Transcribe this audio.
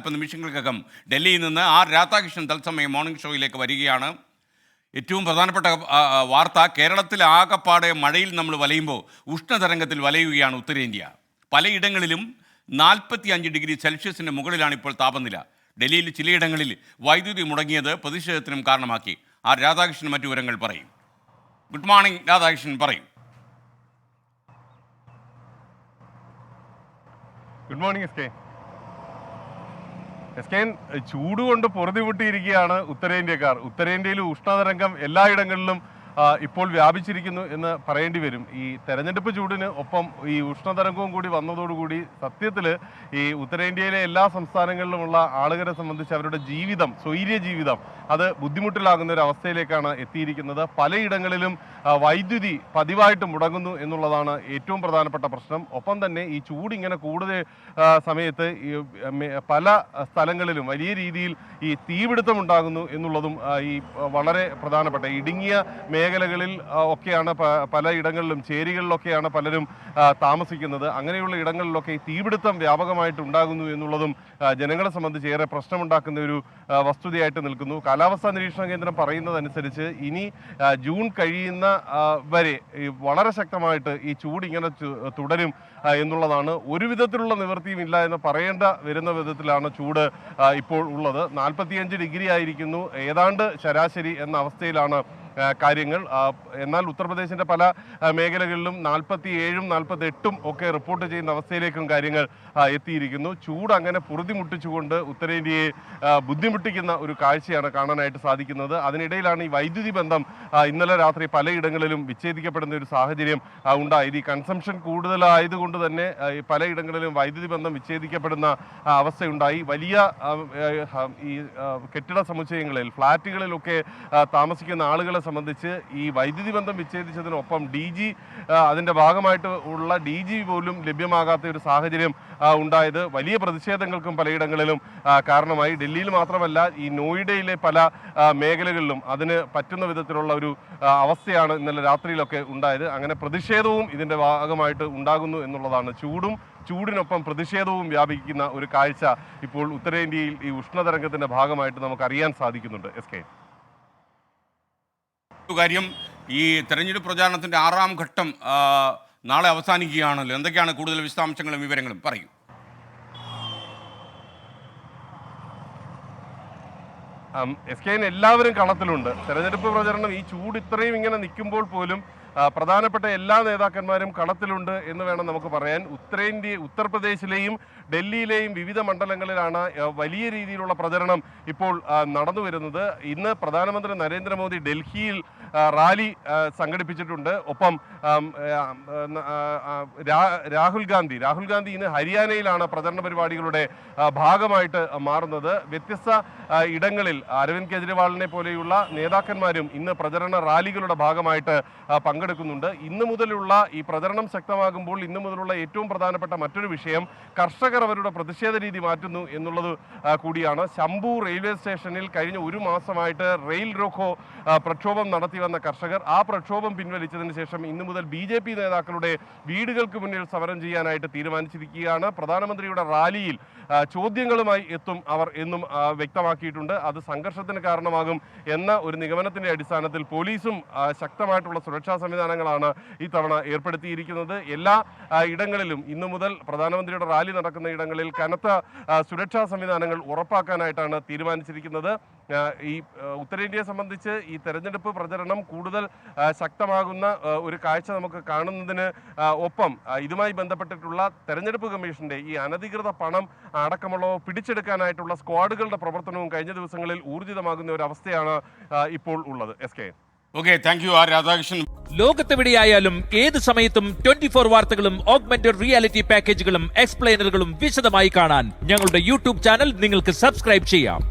അല്പ നിമിഷങ്ങൾക്കകം ഡൽഹിയിൽ നിന്ന് ആർ രാധാകൃഷ്ണൻ തത്സമയം മോർണിംഗ് ഷോയിലേക്ക് വരികയാണ്. ഏറ്റവും പ്രധാനപ്പെട്ട വാർത്ത, കേരളത്തിൽ ആകപ്പാടെ മഴയിൽ നമ്മൾ വലയുമ്പോൾ ഉഷ്ണതരംഗത്തിൽ വലയുകയാണ് ഉത്തരേന്ത്യ. പലയിടങ്ങളിലും 45 ഡിഗ്രി സെൽഷ്യസിന് മുകളിലാണ് ഇപ്പോൾ താപനില. ഡൽഹിയിൽ ചിലയിടങ്ങളിൽ വൈദ്യുതി മുടങ്ങിയത് പ്രതിഷേധത്തിനും കാരണമാക്കി. ആർ രാധാകൃഷ്ണൻ മറ്റു വിവരങ്ങൾ പറയും. ഗുഡ് മോർണിംഗ് രാധാകൃഷ്ണൻ, പറയും. Good morning S K. ചൂട് കൊണ്ട് പൊറുതിമുട്ടിയിരിക്കുകയാണ് ഉത്തരേന്ത്യക്കാർ. ഉത്തരേന്ത്യയിൽ ഉഷ്ണതരംഗം എല്ലായിടങ്ങളിലും ഇപ്പോൾ വ്യാപിച്ചിരിക്കുന്നു എന്ന് പറയേണ്ടി വരും. ഈ തെരഞ്ഞെടുപ്പ് ചൂടിന് ഒപ്പം ഈ ഉഷ്ണതരംഗവും കൂടി വന്നതോടുകൂടി സത്യത്തിൽ ഈ ഉത്തരേന്ത്യയിലെ എല്ലാ സംസ്ഥാനങ്ങളിലുമുള്ള ആളുകളെ സംബന്ധിച്ച് അവരുടെ ജീവിതം, സ്വൈര്യ ജീവിതം, അത് ബുദ്ധിമുട്ടിലാകുന്ന ഒരു അവസ്ഥയിലേക്കാണ് എത്തിയിരിക്കുന്നത്. പലയിടങ്ങളിലും വൈദ്യുതി പതിവായിട്ട് മുടങ്ങുന്നു എന്നുള്ളതാണ് ഏറ്റവും പ്രധാനപ്പെട്ട പ്രശ്നം. ഒപ്പം തന്നെ ഈ ചൂട് ഇങ്ങനെ കൂടുതൽ സമയത്ത് പല സ്ഥലങ്ങളിലും വലിയ രീതിയിൽ ഈ തീപിടുത്തം ഉണ്ടാകുന്നു എന്നുള്ളതും ഈ വളരെ പ്രധാനപ്പെട്ട ഇടുങ്ങിയ മേഖലകളിൽ ഒക്കെയാണ് പലയിടങ്ങളിലും ചേരികളിലൊക്കെയാണ് പലരും താമസിക്കുന്നത്. അങ്ങനെയുള്ള ഇടങ്ങളിലൊക്കെ ഈ തീപിടുത്തം വ്യാപകമായിട്ട് ഉണ്ടാകുന്നു എന്നുള്ളതും ജനങ്ങളെ സംബന്ധിച്ച് ഏറെ പ്രശ്നമുണ്ടാക്കുന്ന ഒരു വസ്തുതയായിട്ട് നിൽക്കുന്നു. കാലാവസ്ഥാ നിരീക്ഷണ കേന്ദ്രം പറയുന്നതനുസരിച്ച് ഇനി ജൂൺ കഴിയുന്ന വരെ വളരെ ശക്തമായിട്ട് ഈ ചൂട് ഇങ്ങനെ തുടരും എന്നുള്ളതാണ്. ഒരു വിധത്തിലുള്ള നിവൃത്തിയും ഇല്ല എന്ന് പറയേണ്ട വരുന്ന വിധത്തിലാണ് ചൂട് ഇപ്പോൾ ഉള്ളത്. 45 ഡിഗ്രി ആയിരിക്കുന്നു ഏതാണ്ട് ശരാശരി എന്ന അവസ്ഥയിലാണ് കാര്യങ്ങൾ. എന്നാൽ ഉത്തർപ്രദേശിന്റെ പല മേഖലകളിലും 47ഉം 48ഉം ഒക്കെ റിപ്പോർട്ട് ചെയ്യുന്ന അവസ്ഥയിലേക്കും കാര്യങ്ങൾ എത്തിയിരിക്കുന്നു. ചൂട് അങ്ങനെ പൊറുതിമുട്ടിച്ചുകൊണ്ട് ഉത്തരേന്ത്യയെ ബുദ്ധിമുട്ടിക്കുന്ന ഒരു കാഴ്ചയാണ് കാണാനായിട്ട് സാധിക്കുന്നത്. അതിനിടയിലാണ് ഈ വൈദ്യുതി ബന്ധം ഇന്നലെ രാത്രി പലയിടങ്ങളിലും വിച്ഛേദിക്കപ്പെടുന്ന ഒരു സാഹചര്യം ഉണ്ടായത്. ഈ കൺസംഷൻ കൂടുതലായതുകൊണ്ട് തന്നെ പലയിടങ്ങളിലും വൈദ്യുതി ബന്ധം വിച്ഛേദിക്കപ്പെടുന്ന അവസ്ഥയുണ്ടായി. വലിയ ഈ കെട്ടിട സമുച്ചയങ്ങളിൽ, ഫ്ളാറ്റുകളിലൊക്കെ താമസിക്കുന്ന ആളുകളെ സംബന്ധിച്ച് ഈ വൈദ്യുതി ബന്ധം വിച്ഛേദിച്ചതിനൊപ്പം അതിന്റെ ഭാഗമായിട്ട് ഉള്ള DG പോലും ലഭ്യമാകാത്ത ഒരു സാഹചര്യം ഉണ്ടായത് വലിയ പ്രതിഷേധങ്ങൾക്കും പലയിടങ്ങളിലും കാരണമായി. ഡൽഹിയിൽ മാത്രമല്ല, ഈ നോയിഡയിലെ പല മേഖലകളിലും അതിന് പറ്റുന്ന വിധത്തിലുള്ള ഒരു അവസ്ഥയാണ് ഇന്നലെ രാത്രിയിലൊക്കെ ഉണ്ടായത്. അങ്ങനെ പ്രതിഷേധവും ഇതിന്റെ ഭാഗമായിട്ട് ഉണ്ടാകുന്നു എന്നുള്ളതാണ്. ചൂടിനൊപ്പം പ്രതിഷേധവും വ്യാപിക്കുന്ന ഒരു കാഴ്ച ഇപ്പോൾ ഉത്തരേന്ത്യയിൽ ഈ ഉഷ്ണതരംഗത്തിന്റെ ഭാഗമായിട്ട് നമുക്ക് അറിയാൻ സാധിക്കുന്നുണ്ട്. SK, കാര്യം, ഈ തെരഞ്ഞെടുപ്പ് പ്രചാരണത്തിന്റെ 6ാം ഘട്ടം നാളെ അവസാനിക്കുകയാണല്ലോ. എന്തൊക്കെയാണ് കൂടുതൽ വിശദാംശങ്ങളും വിവരങ്ങളും, പറയൂ. SK, എല്ലാവരും കളത്തിലുണ്ട്. തെരഞ്ഞെടുപ്പ് പ്രചരണം ഈ ചൂട് ഇത്രയും ഇങ്ങനെ നിൽക്കുമ്പോൾ പോലും പ്രധാനപ്പെട്ട എല്ലാ നേതാക്കന്മാരും കളത്തിലുണ്ട് എന്ന് വേണം നമുക്ക് പറയാൻ. ഉത്തർപ്രദേശിലെയും ഡൽഹിയിലെയും വിവിധ മണ്ഡലങ്ങളിലാണ് വലിയ രീതിയിലുള്ള പ്രചരണം ഇപ്പോൾ നടന്നു വരുന്നത്. ഇന്ന് പ്രധാനമന്ത്രി നരേന്ദ്രമോദി ഡൽഹിയിൽ റാലി സംഘടിപ്പിച്ചിട്ടുണ്ട്. ഒപ്പം രാഹുൽ ഗാന്ധി ഇന്ന് ഹരിയാനയിലാണ് പ്രചരണ പരിപാടികളുടെ ഭാഗമായിട്ട് മാറുന്നത്. വ്യത്യസ്ത ഇടങ്ങളിൽ അരവിന്ദ് കെജ്രിവാളിനെ പോലെയുള്ള നേതാക്കന്മാരും ഇന്ന് പ്രചരണ റാലികളുടെ ഭാഗമായിട്ട് പങ്കെടുക്കുന്നുണ്ട്. ഇന്നു മുതലുള്ള ഈ പ്രചരണം ശക്തമാകുമ്പോൾ ഇന്നു മുതലുള്ള ഏറ്റവും പ്രധാനപ്പെട്ട മറ്റൊരു വിഷയം, കർഷകർ അവരുടെ പ്രതിഷേധ രീതി മാറ്റുന്നു എന്നുള്ളത് കൂടിയാണ്. ശംഭു റെയിൽവേ സ്റ്റേഷനിൽ കഴിഞ്ഞ ഒരു മാസമായിട്ട് റെയിൽ റോക്കോ പ്രക്ഷോഭം നടത്തി വന്ന കർഷകർ ആ പ്രക്ഷോഭം പിൻവലിച്ചതിന് ശേഷം ഇന്നു മുതൽ BJP നേതാക്കളുടെ വീടുകൾക്ക് മുന്നിൽ സമരം ചെയ്യാനായിട്ട് തീരുമാനിച്ചിരിക്കുകയാണ്. പ്രധാനമന്ത്രിയുടെ റാലിയിൽ ചോദ്യങ്ങളുമായി എത്തും അവർ എന്നും വ്യക്തമാക്കിയിട്ടുണ്ട്. അത് സംഘർഷത്തിന് കാരണമാകും എന്ന ഒരു നിഗമനത്തിന്റെ അടിസ്ഥാനത്തിൽ പോലീസും ശക്തമായിട്ടുള്ള സുരക്ഷാ സംവിധാനങ്ങളാണ് ഈ തവണ ഏർപ്പെടുത്തിയിരിക്കുന്നത്. എല്ലാ ഇടങ്ങളിലും ഇന്നു മുതൽ പ്രധാനമന്ത്രിയുടെ റാലി നടക്കുന്ന ഇടങ്ങളിൽ കനത്ത സുരക്ഷാ സംവിധാനങ്ങൾ ഉറപ്പാക്കാനായിട്ടാണ് തീരുമാനിച്ചിരിക്കുന്നത്. ഈ ഉത്തരേന്ത്യയെ സംബന്ധിച്ച് ഈ തെരഞ്ഞെടുപ്പ് പ്രചരണം കൂടുതൽ ശക്തമാകുന്ന ഒരു കാഴ്ച നമുക്ക് കാണുന്നതിന് ഒപ്പം ഇതുമായി ബന്ധപ്പെട്ടിട്ടുള്ള തെരഞ്ഞെടുപ്പ് കമ്മീഷന്റെ ഈ അനധികൃത പണം അടക്കമുള്ളവ പിടിച്ചെടുക്കാനായിട്ടുള്ള സ്ക്വാഡുകളുടെ പ്രവർത്തനവും കഴിഞ്ഞ ദിവസങ്ങളിൽ ഊർജിതമാകുന്ന ഒരു അവസ്ഥയാണ് ഇപ്പോൾ ഉള്ളത്. SK, okay, thank you are Radhakrishnan. ലോകത്തെവിടെയായാലും ഏത് സമയത്തും 24 വാർത്തകളും ഓഗ്മെന്റഡ് റിയാലിറ്റി പാക്കേജുകളും എക്സ്പ്ലെയിനറുകളും വിശദമായി കാണാൻ ഞങ്ങളുടെ YouTube ചാനൽ നിങ്ങൾക്ക് സബ്സ്ക്രൈബ് ചെയ്യാം.